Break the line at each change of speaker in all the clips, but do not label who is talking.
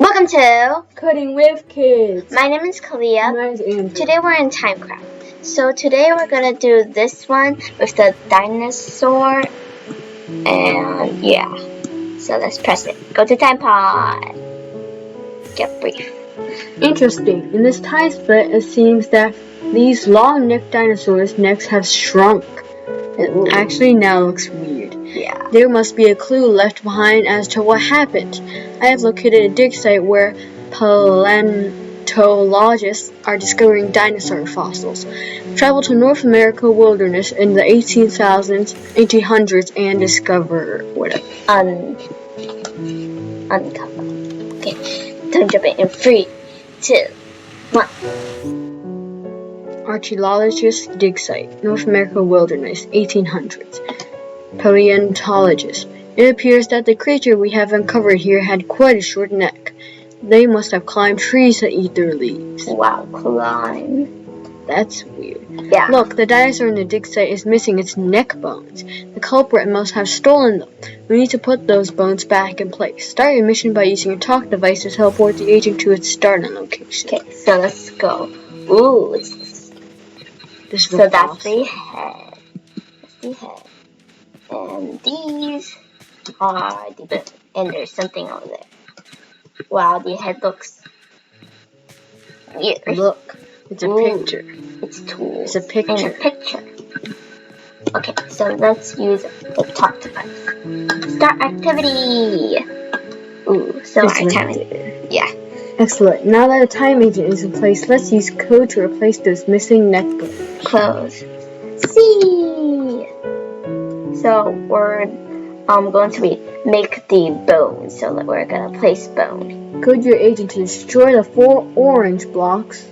Welcome to
Coding with Kids.
My name is Kalia.
My name is Andrew.
Today we're in TimeCraft. So today we're gonna do this one with the dinosaur, and yeah. So let's press it. Go to time pod. Get brief.
Interesting. In this time split, it seems that these long-necked dinosaurs' necks have shrunk. It actually now looks weird.
Yeah.
There must be a clue left behind as to what happened. I have located a dig site where paleontologists are discovering dinosaur fossils. Travel to North America wilderness in the 1800s and discover whatever.
Uncover. Okay. Time jump in 3, 2, 1.
Archeological dig site, North America wilderness, 1800s. Paleontologist. It appears that the creature we have uncovered here had quite a short neck. They must have climbed trees to eat their leaves.
Wow, climb.
That's weird.
Yeah.
Look, the dinosaur in the dig site is missing its neck bones. The culprit must have stolen them. We need to put those bones back in place. Start your mission by using a talk device to teleport the agent to its starting location.
Okay, so let's go. Ooh, so that's the head. That's the head. And these are the bones. And there's something over there. Wow, the head looks weird.
Look, it's a picture.
It's tools.
It's a picture.
And a picture. Okay, so let's use the talk device. Start activity. Ooh, so our time is, yeah.
Excellent. Now that a time agent is in place, let's use code to replace those missing neck bones.
Close. C. So we're going to make the bone. So we're gonna place bone.
Code your agent to destroy the 4 orange blocks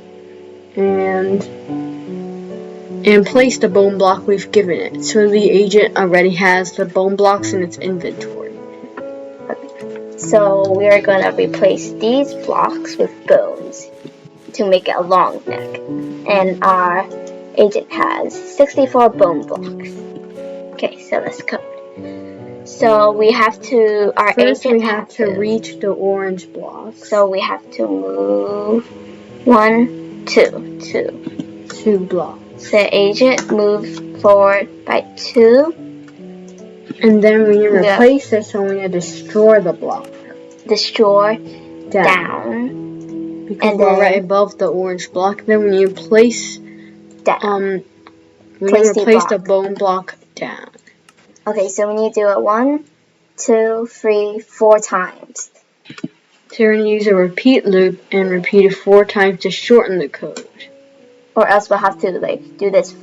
and place the bone block we've given it. So the agent already has the bone blocks in its inventory.
So we are gonna replace these blocks with bones to make it a long neck. And our agent has 64 bone blocks. Okay, so let's code. So we have to,
First we have to reach the orange blocks.
So we have to move 1, 2,
2 blocks.
The agent moves forward by 2.
And then we replace it, so we need to destroy the block.
Destroy down.
Because we're right above the orange block. Then we need to place
down.
the bone block down.
Okay, so we need to do it 1, 2, 3, 4 times.
So we're going to use a repeat loop and repeat it 4 times to shorten the code.
Or else we'll have to do this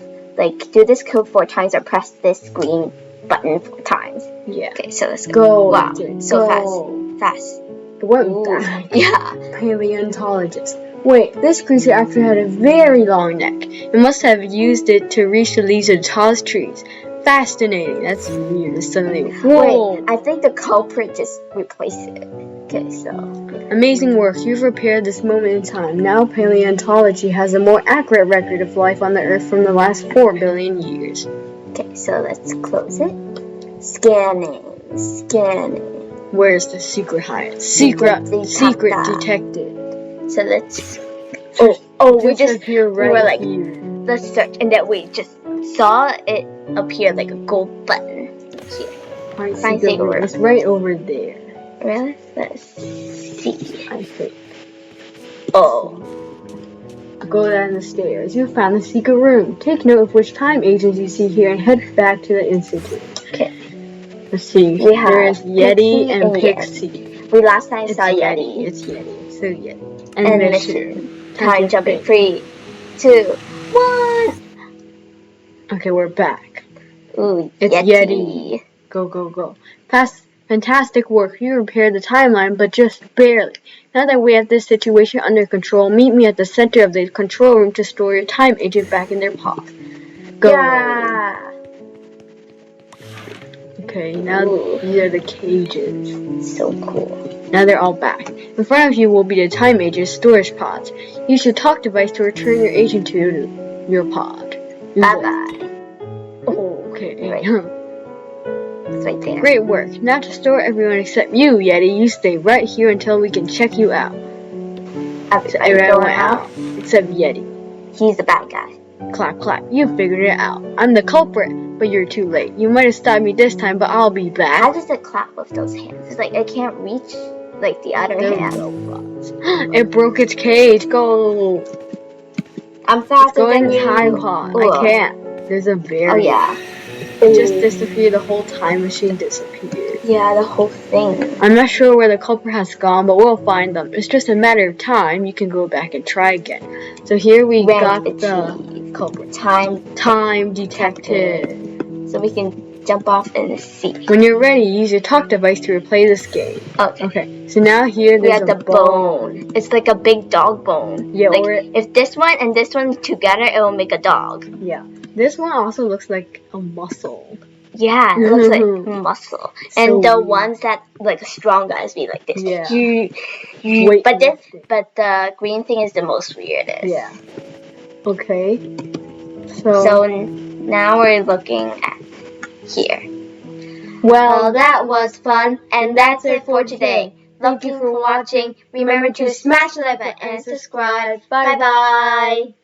code 4 times or press this green button 4 times.
Yeah.
Okay, so let's go. Wow, so fast.
It went back.
Yeah.
Paleontologist. Wait, this creature actually had a very long neck. It must have used it to reach the leaves of the tallest trees. Fascinating. That's weird. Suddenly, whoa.
Wait, I think the culprit just replaced it. Okay, so.
Amazing work. You've repaired this moment in time. Now paleontology has a more accurate record of life on the Earth from the last 4 billion years.
Okay, so let's close it. Scanning.
Where's the secret hide? Secret detected.
So let's. We were like, let's search, and then we just saw it appear like a gold button here.
Find secret room. It's right over there.
Really? Let's see.
I think.
Oh.
Go down the stairs. You found the secret room. Take note of which time agents you see here and head back to the institute.
Okay.
Let's see. There is Yeti and Pixie.
We last time saw Yeti.
It's Yeti. So Yeti.
And mission. Time jumping. 3, 2, 1.
Okay, we're back.
Ooh,
it's Yeti. Go. Fantastic work. You repaired the timeline, but just barely. Now that we have this situation under control, meet me at the center of the control room to store your time agent back in their pod. Go.
Yeah.
Okay, now these are the cages.
So cool.
Now they're all back. In front of you will be the time agent storage pods. Use your talk device to return your agent to your pod.
Bye-bye.
Oh, okay.
Right. It's right there.
Great work. Now to store everyone except you, Yeti. You stay right here until we can check you out. So everyone went out except Yeti.
He's the bad guy.
Clap, clap. You figured it out. I'm the culprit, but you're too late. You might have stopped me this time, but I'll be back.
How does it clap with those hands? It's like I can't reach like the other hand.
It broke its cage. Go.
I'm faster
Going
than you.
time pod. I can't. There's a barrier.
Oh yeah.
It just disappeared. The whole time machine disappeared.
Yeah, the whole thing.
I'm not sure where the culprit has gone, but we'll find them. It's just a matter of time. You can go back and try again. So here we got the culprit. Time detected.
So we can jump off in the sea.
When you're ready, use your talk device to replay this game. Okay. So now here there's
the bone. It's like a big dog bone.
Yeah.
Like,
or
if this one and this one together, it will make a dog.
Yeah. This one also looks like a muscle.
Yeah, it looks like muscle. And the ones that like strong guys be like this.
Yeah.
But the green thing is the most weirdest.
Yeah. Okay.
So now we're looking at here.
Well,
that was fun, and that's it for today. Thank you for watching. Remember to smash the like button and subscribe. Bye bye.